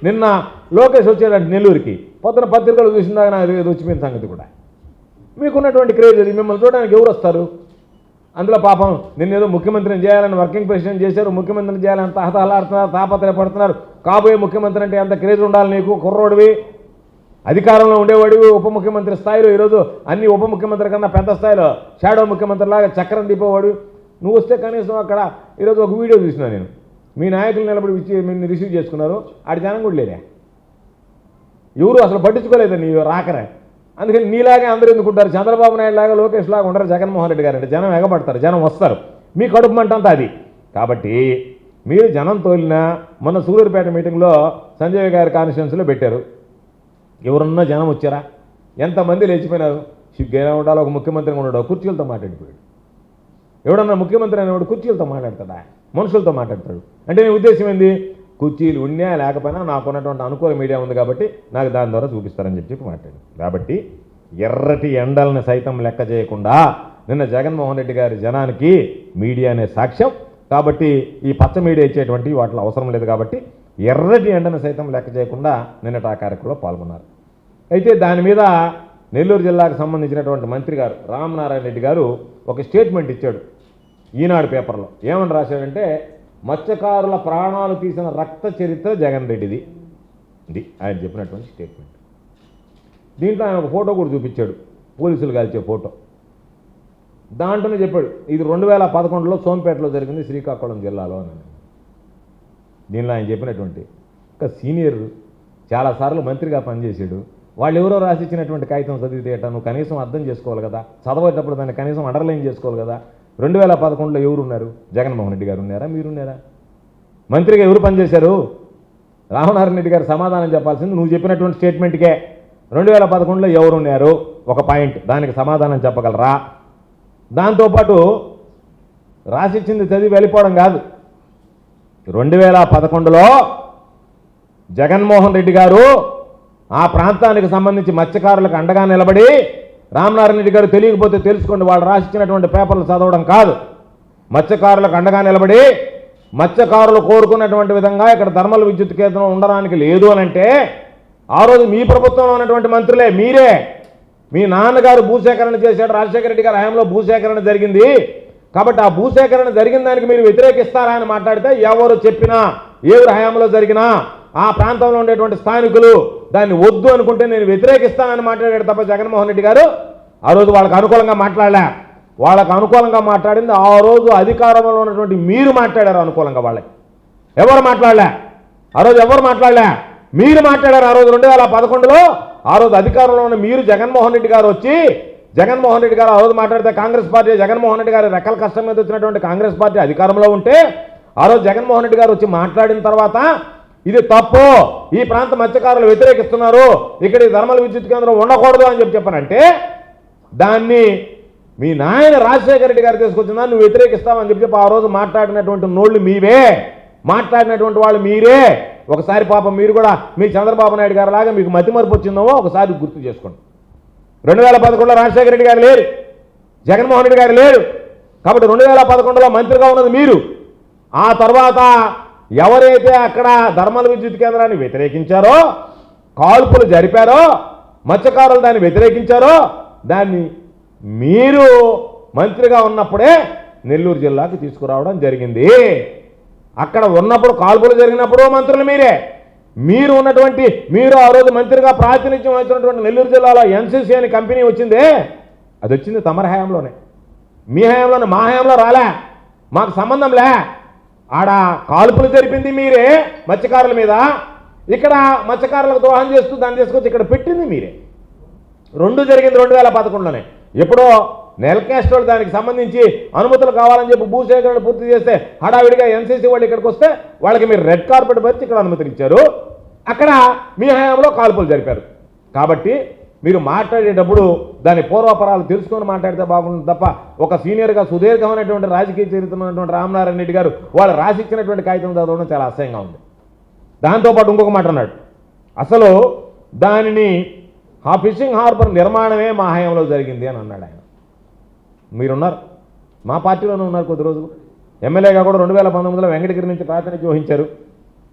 నిన్న లోకేష్ వచ్చేటంటే నెల్లూరుకి పొద్దున పత్రికలు చూసిందాక నాకు వచ్చిపోయిన సంగతి కూడా. మీకున్నటువంటి క్రేజ్ అది. మిమ్మల్ని చూడడానికి ఎవరు వస్తారు? అందులో పాపం నిన్నేదో ముఖ్యమంత్రిని చేయాలని వర్కింగ్ ప్రెసిడెంట్ చేశారు, ముఖ్యమంత్రిని చేయాలని తహతహలాడుతున్నారు, తాపత్రయపడుతున్నారు. కాబోయే ముఖ్యమంత్రి అంటే ఎంత క్రేజ్ ఉండాలి నీకు? కుర్రోడివి, అధికారంలో ఉండేవాడివి, ఉప ముఖ్యమంత్రి స్థాయిలో ఈరోజు అన్ని ఉప ముఖ్యమంత్రి కన్నా పెద్ద స్థాయిలో షాడో ముఖ్యమంత్రిలాగా చక్రం తిప్పేవాడు. నువ్వు వస్తే కనీసం అక్కడ ఈరోజు ఒక వీడియో చూసినా నేను, మీ నాయకులు నిలబడి మీరు రిసీవ్ చేసుకున్నారు, ఆడి జనం కూడా లేరా? ఎవరు అసలు పట్టించుకోలేదు నీ రాకరే. అందుకని నీలాగే అందరూ ఎందుకుంటారు? చంద్రబాబు నాయుడు లాగా లోకేష్ లాగా ఉండరు జగన్మోహన్ రెడ్డి గారు అంటే. జనం ఎగబడతారు, జనం వస్తారు, మీ కడుపు మంటంతా అది. కాబట్టి మీరు జనం తోలినా మొన్న సూలూరుపేట మీటింగ్లో సంజయ్ గారి కాన్స్టిట్యున్సీలో పెట్టారు. ఎవరన్నా జనం వచ్చారా? ఎంతమంది లేచిపోయినారు? సిగ్గైనా ఉండాలి, ఒక ముఖ్యమంత్రి ఉన్నాడు కుర్చీలతో మాట్లాడిపోయాడు. ఎవడన్నా ముఖ్యమంత్రి అనేవాడు కుర్చీలతో మాట్లాడతాడా? మనుషులతో మాట్లాడతాడు. అంటే నీ ఉద్దేశం ఏంది? కుర్చీలు ఉన్నా లేకపోయినా నాకున్నటువంటి అనుకూల మీడియా ఉంది కాబట్టి నాకు దాని ద్వారా చూపిస్తారని చెప్పి మాట్లాడు. కాబట్టి ఎర్రటి ఎండల్ని సైతం లెక్క చేయకుండా నిన్న జగన్మోహన్ రెడ్డి గారి జనానికి మీడియానే సాక్ష్యం. కాబట్టి ఈ పచ్చ మీడియా ఇచ్చేటువంటి వాటిలో అవసరం లేదు. కాబట్టి ఎర్రటి ఎండను సైతం లెక్క చేయకుండా నిన్నటి ఆ కార్యక్రమంలో పాల్గొన్నారు. అయితే దాని మీద నెల్లూరు జిల్లాకు సంబంధించినటువంటి మంత్రి గారు రామనారాయణ రెడ్డి గారు ఒక స్టేట్మెంట్ ఇచ్చాడు ఈనాడు పేపర్లో. ఏమని రాశాడంటే, మత్స్యకారుల ప్రాణాలు తీసిన రక్త చరిత్ర జగన్ రెడ్డిది. ఇది ఆయన చెప్పినటువంటి స్టేట్మెంట్. దీంట్లో ఆయన ఒక ఫోటో కూడా చూపించాడు, పోలీసులు కాల్చే ఫోటో. దాంట్లోనే చెప్పాడు ఇది 2011లో సోంపేటలో జరిగింది, శ్రీకాకుళం జిల్లాలో అని. దీనిలో ఆయన చెప్పినటువంటి ఒక సీనియర్, చాలాసార్లు మంత్రిగా పనిచేశాడు, వాళ్ళు ఎవరో రాసిచ్చినటువంటి కాగితం చదివితే నువ్వు కనీసం అర్థం చేసుకోవాలి కదా, చదవేటప్పుడు దాన్ని కనీసం అండర్లైన్ చేసుకోవాలి కదా. 2011లో ఎవరున్నారు? జగన్మోహన్ రెడ్డి గారు ఉన్నారా? మీరున్నారా? మంత్రిగా ఎవరు పనిచేశారు? రామనారాయణ రెడ్డి గారు సమాధానం చెప్పాల్సింది నువ్వు చెప్పినటువంటి స్టేట్మెంట్కే. 2011లో ఎవరున్నారు? ఒక పాయింట్, దానికి సమాధానం చెప్పగలరా? దాంతోపాటు రాసిచ్చింది చదివి వెళ్ళిపోవడం కాదు. 2011లో జగన్మోహన్ రెడ్డి గారు ఆ ప్రాంతానికి సంబంధించి మత్స్యకారులకు అండగా నిలబడి, రామనారాయణ రెడ్డి గారు తెలియకపోతే తెలుసుకోండి, వాళ్ళు రాసిచ్చినటువంటి పేపర్లు చదవడం కాదు, మత్స్యకారులకు అండగా నిలబడి మత్స్యకారులు కోరుకున్నటువంటి విధంగా ఇక్కడ థర్మల్ విద్యుత్ కేంద్రం ఉండడానికి లేదు అని అంటే, ఆ రోజు మీ ప్రభుత్వంలో ఉన్నటువంటి మంత్రులే, మీరే, మీ నాన్నగారు భూసేకరణ చేశాడు, రాజశేఖర రెడ్డి గారి హయాంలో భూసేకరణ జరిగింది, కాబట్టి ఆ భూసేకరణ జరిగిన దానికి మీరు వ్యతిరేకిస్తారా అని మాట్లాడితే, ఎవరు చెప్పినా ఎవరి హయాంలో జరిగినా ఆ ప్రాంతంలో ఉండేటువంటి స్థానికులు దాన్ని వద్దు అనుకుంటే నేను వ్యతిరేకిస్తానని మాట్లాడాడు తప్ప జగన్మోహన్ రెడ్డి గారు ఆ రోజు వాళ్ళకు అనుకూలంగా మాట్లాడలే. వాళ్ళకు అనుకూలంగా మాట్లాడింది ఆ రోజు అధికారంలో ఉన్నటువంటి మీరు మాట్లాడారు అనుకూలంగా. వాళ్ళకి ఎవరు మాట్లాడలే, ఆ రోజు ఎవరు మాట్లాడలే, మీరు మాట్లాడారు. ఆ రోజు 2011లో ఆ రోజు అధికారంలో ఉన్న మీరు, జగన్మోహన్ రెడ్డి గారు వచ్చి, జగన్మోహన్ రెడ్డి గారు ఆ రోజు మాట్లాడితే కాంగ్రెస్ పార్టీ, జగన్మోహన్ రెడ్డి గారు రెక్కల కష్టం మీద వచ్చినటువంటి కాంగ్రెస్ పార్టీ అధికారంలో ఉంటే, ఆ రోజు జగన్మోహన్ రెడ్డి గారు వచ్చి మాట్లాడిన తర్వాత ఇది తప్పు, ఈ ప్రాంత మత్స్యకారులు వ్యతిరేకిస్తున్నారు, ఇక్కడ థర్మల్ విద్యుత్ కేంద్రం ఉండకూడదు అని చెప్పానంటే, దాన్ని మీ నాయన రాజశేఖర రెడ్డి గారు తీసుకొచ్చిందా నువ్వు వ్యతిరేకిస్తావని చెప్పి ఆ రోజు మాట్లాడినటువంటి నోళ్ళు మీవే, మాట్లాడినటువంటి వాళ్ళు మీరే. ఒకసారి పాపం మీరు కూడా మీ చంద్రబాబు నాయుడు గారు లాగా మీకు మతిమరుపు వచ్చిందో ఒకసారి గుర్తు చేసుకోండి. 2011లో రాజశేఖర రెడ్డి గారు లేరు, జగన్మోహన్ రెడ్డి గారు లేరు. కాబట్టి 2011లో మంత్రిగా ఉన్నది మీరు. ఆ తర్వాత ఎవరైతే అక్కడ థర్మల్ విద్యుత్ కేంద్రాన్ని వ్యతిరేకించారో, కాల్పులు జరిపారో, మత్స్యకారులు దాన్ని వ్యతిరేకించారో, దాన్ని మీరు మంత్రిగా ఉన్నప్పుడే నెల్లూరు జిల్లాకు తీసుకురావడం జరిగింది. అక్కడ ఉన్నప్పుడు కాల్పులు జరిగినప్పుడు మంత్రులు మీరే. మీరు ఉన్నటువంటి, మీరు ఆ రోజు మంత్రిగా ప్రాతినిధ్యం వహించినటువంటి నెల్లూరు జిల్లాలో ఎన్సీసీ అని కంపెనీ వచ్చిందే, అది వచ్చింది తమరి హయాంలోనే, మీ హయాంలోనే, మా హయాంలో రాలే, మాకు సంబంధం లే. ఆడ కాల్పులు జరిపింది మీరే మత్స్యకారుల మీద, ఇక్కడ మత్స్యకారులకు ద్రోహం చేస్తూ దాన్ని తీసుకొచ్చి ఇక్కడ పెట్టింది మీరే. రెండు జరిగింది 2011లోనే. ఎప్పుడో నెల్కాస్ట్రోల్ దానికి సంబంధించి అనుమతులు కావాలని చెప్పి భూసేకరణ పూర్తి చేస్తే హడావిడిగా ఎన్సీసీ వాళ్ళు ఇక్కడికి వస్తే వాళ్ళకి మీరు రెడ్ కార్పెట్ పరిచి ఇక్కడ అనుమతులు ఇచ్చారు, అక్కడ మీ హయాంలో కాల్పులు జరిపారు. కాబట్టి మీరు మాట్లాడేటప్పుడు దాని పూర్వాపరాలు తెలుసుకొని మాట్లాడితే బాగుంటుంది తప్ప, ఒక సీనియర్గా సుదీర్ఘమైనటువంటి రాజకీయ చరిత్ర ఉన్నటువంటి రామనారాయణ రెడ్డి గారు వాళ్ళు రాసిచ్చినటువంటి కాగితం చదవడం చాలా అసహ్యంగా ఉంది. దాంతోపాటు ఇంకొక మాట అన్నాడు, అసలు దానిని ఆ ఫిషింగ్ హార్బర్ నిర్మాణమే మా హయాంలో జరిగింది అని అన్నాడు ఆయన. మీరున్నారు, మా పార్టీలోనే ఉన్నారు కొద్ది రోజులు, ఎమ్మెల్యేగా కూడా 2019లో వెంకటగిరి నుంచి ప్రాతినిధ్యం వహించారు.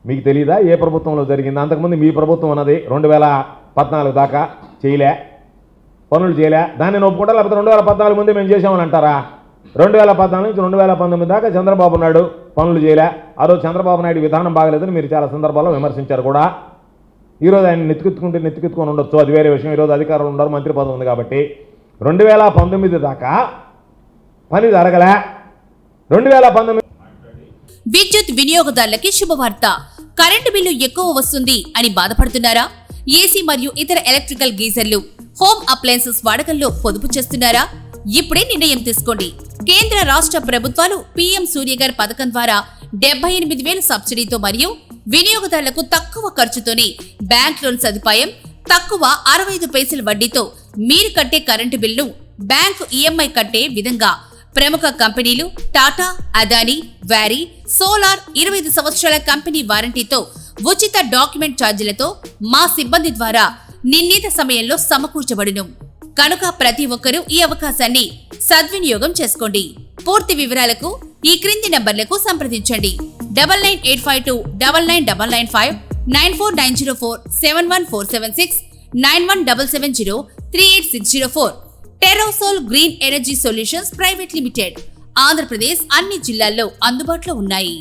మీకు తెలియదా ఏ ప్రభుత్వంలో జరిగింది? అంతకుముందు మీ ప్రభుత్వం అన్నది 2014 దాకా చేయలే, పనులు చేయలే. దాన్ని ఒప్పుకుంటా, లేకపోతే 2014 ముందే మేము చేసామని అంటారా? 2014 నుంచి 2019 దాకా చంద్రబాబు నాయుడు పనులు చేయలే. ఆ రోజు చంద్రబాబు నాయుడు విధానం బాగలేదని మీరు చాలా సందర్భాల్లో విమర్శించారు కూడా. ఈరోజు ఆయన నెత్తికెత్తుకొని ఉండొచ్చు, అది వేరే విషయం. ఈరోజు అధికారులు ఉండరు, మంత్రి పదవి ఉంది కాబట్టి. 2019 దాకా పని జరగలే. 2019 విద్యుత్ వినియోగదారులకి శుభవార్త. కరెంటు బిల్లు ఎక్కువ వస్తుంది అని బాధపడుతున్నారా? ఏసీ మరియు ఇతర ఎలక్ట్రికల్ గీజర్లు, హోమ్ అప్లయన్సెస్ వాడకంలో పొదుపు చేస్తున్నారా? ఇప్పుడే నిర్ణయం తీసుకోండి. కేంద్ర రాష్ట్ర ప్రభుత్వాలు పీఎం సూర్యగర్ పథకం ద్వారా 78,000 సబ్సిడీతో మరియు వినియోగదారులకు తక్కువ ఖర్చుతోనే బ్యాంక్ లోన్ సదుపాయం, తక్కువ 65 పైసల వడ్డీతో మీరు కట్టే కరెంటు బిల్లు బ్యాంకు ఈఎంఐ కట్టే విధంగా ప్రముఖ కంపెనీలు టాటా, అదానీ, వారీ, సోలార్ 25 సంవత్సరాల కంపెనీ వారంటీతో ఉచిత డాక్యుమెంట్ ఛార్జీలతో మా సిబ్బంది ద్వారా నిర్ణీత సమయంలో సమకూర్చబడును. కనుక ప్రతి ఒక్కరూ ఈ అవకాశాన్ని సద్వినియోగం చేసుకోండి. పూర్తి వివరాలకు ఈ క్రింది నంబర్లకు సంప్రదించండి. 9985299995, 9490471476, 9177038604. టెరోసోల్ green energy solutions private limited. Andhra Pradesh అన్ని జిల్లాల్లో అందుబాటులో ఉన్నాయి.